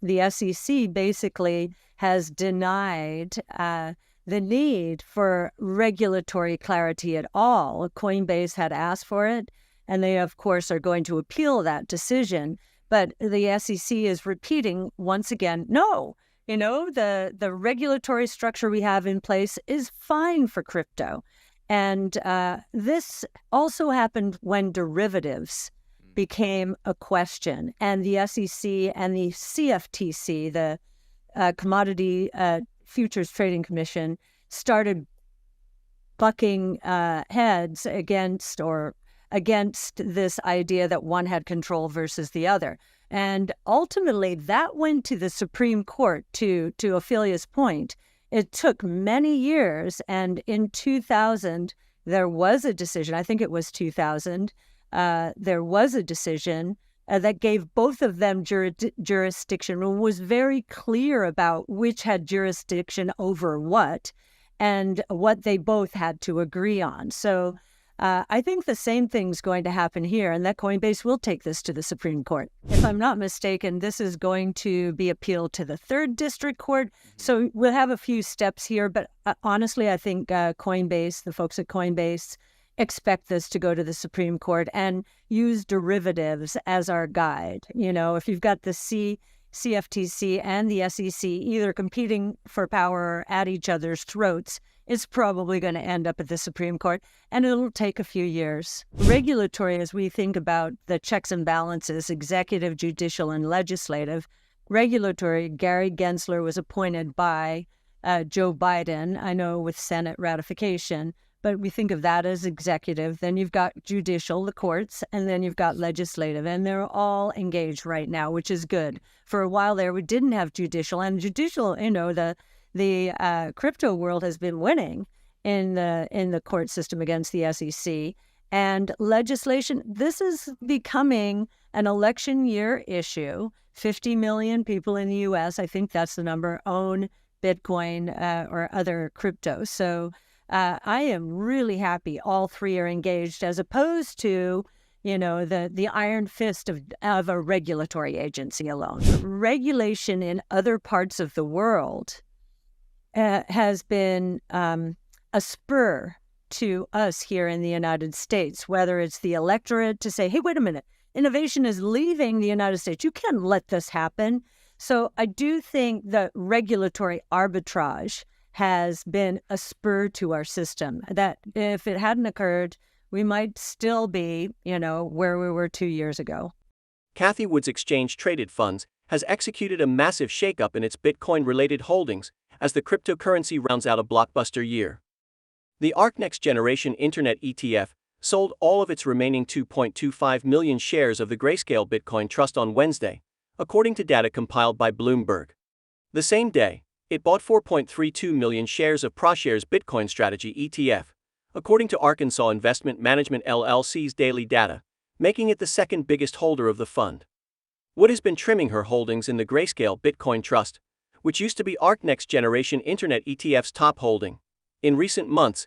the SEC basically has denied the need for regulatory clarity at all. Coinbase had asked for it, and they, of course, are going to appeal that decision. But the SEC is repeating once again, no, the regulatory structure we have in place is fine for crypto. And this also happened when derivatives became a question, and the SEC and the CFTC, the Commodity Futures Trading Commission, started bucking heads against this idea that one had control versus the other. And ultimately, that went to the Supreme Court, to Ophelia's point. It took many years, and in 2000, there was a decision. I think it was 2000. There was a decision that gave both of them jurisdiction and was very clear about which had jurisdiction over what and what they both had to agree on. So I think the same thing's going to happen here, and that Coinbase will take this to the Supreme Court. If I'm not mistaken, this is going to be appealed to the 3rd District Court. So we'll have a few steps here, but honestly, I think Coinbase, the folks at Coinbase, expect this to go to the Supreme Court and use derivatives as our guide. If you've got the CFTC and the SEC either competing for power at each other's throats, it's probably going to end up at the Supreme Court, and it'll take a few years. Regulatory, as we think about the checks and balances, executive, judicial, and legislative, regulatory, Gary Gensler was appointed by Joe Biden, I know with Senate ratification, but we think of that as executive. Then you've got judicial, the courts, and then you've got legislative, and they're all engaged right now, which is good. For a while there, we didn't have judicial, and judicial, the crypto world has been winning in the court system against the SEC. And legislation, this is becoming an election year issue. 50 million people in the U.S., I think that's the number, own Bitcoin or other crypto. So I am really happy all three are engaged, as opposed to, the iron fist of a regulatory agency alone. Regulation in other parts of the world has been a spur to us here in the United States, whether it's the electorate to say, hey, wait a minute, innovation is leaving the United States. You can't let this happen. So I do think that regulatory arbitrage has been a spur to our system, that if it hadn't occurred, we might still be, where we were 2 years ago. Cathie Wood's exchange-traded funds has executed a massive shakeup in its Bitcoin-related holdings as the cryptocurrency rounds out a blockbuster year. The ARK Next Generation Internet ETF sold all of its remaining 2.25 million shares of the Grayscale Bitcoin Trust on Wednesday, according to data compiled by Bloomberg. The same day, it bought 4.32 million shares of ProShares Bitcoin Strategy ETF, according to Arkansas Investment Management LLC's daily data, making it the second biggest holder of the fund. Wood has been trimming her holdings in the Grayscale Bitcoin Trust, which used to be ARK Next Generation Internet ETF's top holding, in recent months,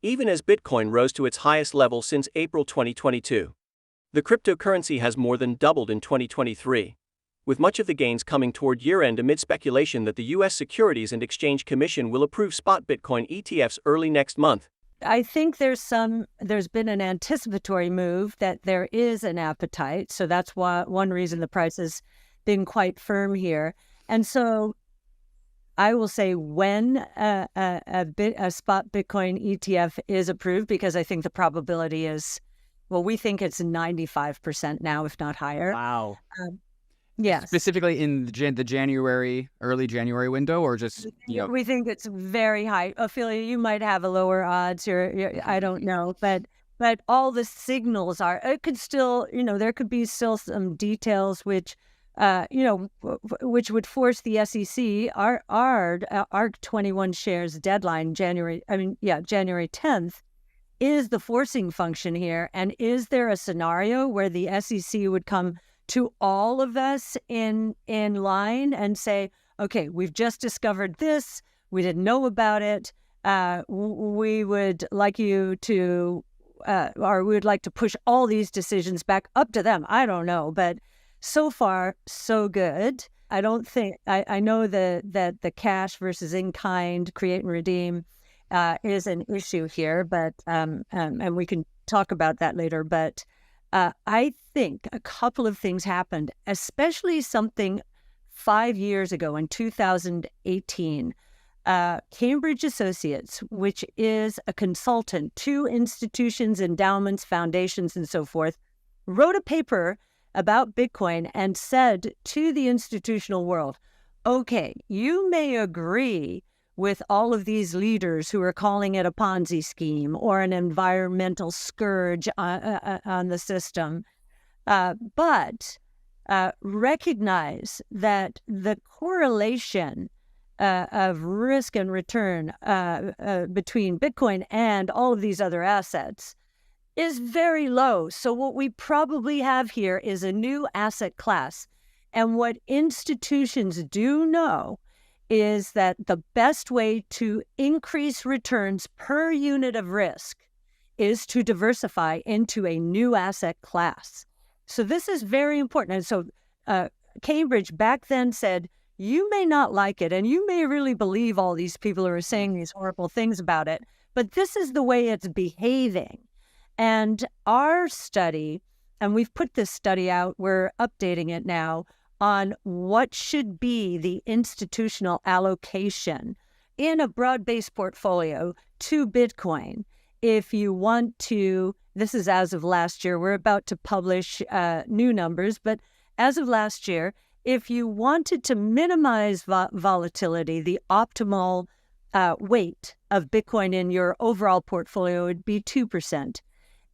even as Bitcoin rose to its highest level since April 2022. The cryptocurrency has more than doubled in 2023, with much of the gains coming toward year-end amid speculation that the U.S. Securities and Exchange Commission will approve spot Bitcoin ETFs early next month. I think there's been an anticipatory move that there is an appetite. So that's one reason the price has been quite firm here. And so I will say when a spot Bitcoin ETF is approved, because I think the probability is, we think it's 95% now, if not higher. Wow. Yes. Specifically in the early January window, or just, We think it's very high. Ophelia, you might have a lower odds here. I don't know. But all the signals are, it could still, there could be still some details which, which would force the SEC, our ARK 21 shares deadline, January 10th, is the forcing function here. And is there a scenario where the SEC would come to all of us in line and say, okay, we've just discovered this, we didn't know about it, we would like you to, or we would like to push all these decisions back up to them. I don't know, but so far, so good. I don't think I know that the cash versus in kind, create and redeem, is an issue here, but and we can talk about that later. But I think a couple of things happened, especially something 5 years ago in 2018. Cambridge Associates, which is a consultant to institutions, endowments, foundations, and so forth, wrote a paper about Bitcoin and said to the institutional world, okay, you may agree with all of these leaders who are calling it a Ponzi scheme or an environmental scourge on the system, but recognize that the correlation of risk and return between Bitcoin and all of these other assets is very low. So what we probably have here is a new asset class. And what institutions do know is that the best way to increase returns per unit of risk is to diversify into a new asset class. So this is very important. And so Cambridge back then said, you may not like it, and you may really believe all these people who are saying these horrible things about it, but this is the way it's behaving. And our study, and we've put this study out, we're updating it now, on what should be the institutional allocation in a broad-based portfolio to Bitcoin. If you want to, this is as of last year, we're about to publish new numbers, but as of last year, if you wanted to minimize volatility, the optimal weight of Bitcoin in your overall portfolio would be 2%.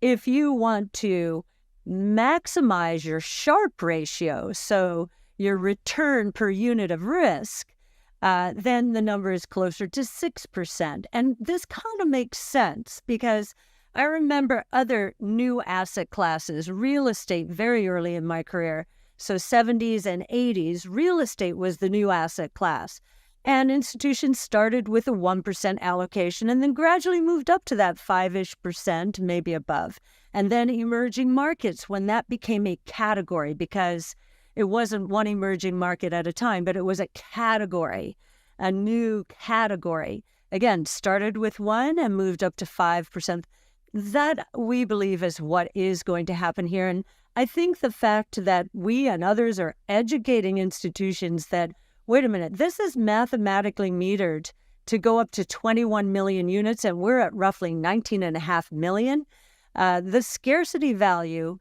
If you want to maximize your Sharpe ratio, so your return per unit of risk, then the number is closer to 6%. And this kind of makes sense because I remember other new asset classes, real estate very early in my career. So 70s and 80s, real estate was the new asset class. And institutions started with a 1% allocation and then gradually moved up to that 5-ish%, maybe above. And then emerging markets, when that became a category, because it wasn't one emerging market at a time, but it was a category, a new category. Again, started with 1 and moved up to 5%. That, we believe, is what is going to happen here. And I think the fact that we and others are educating institutions that, wait a minute, this is mathematically metered to go up to 21 million units, and we're at roughly 19.5 million. The scarcity value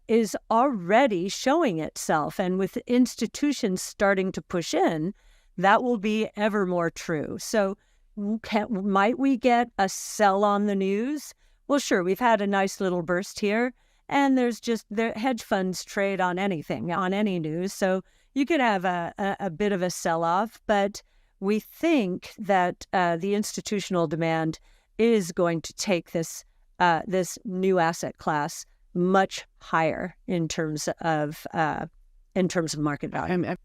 is already showing itself. And with institutions starting to push in, that will be ever more true. So might we get a sell on the news? Well, sure, we've had a nice little burst here. And there's just the hedge funds trade on anything, on any news. So you could have a bit of a sell-off, but we think that the institutional demand is going to take this new asset class much higher in terms of market value.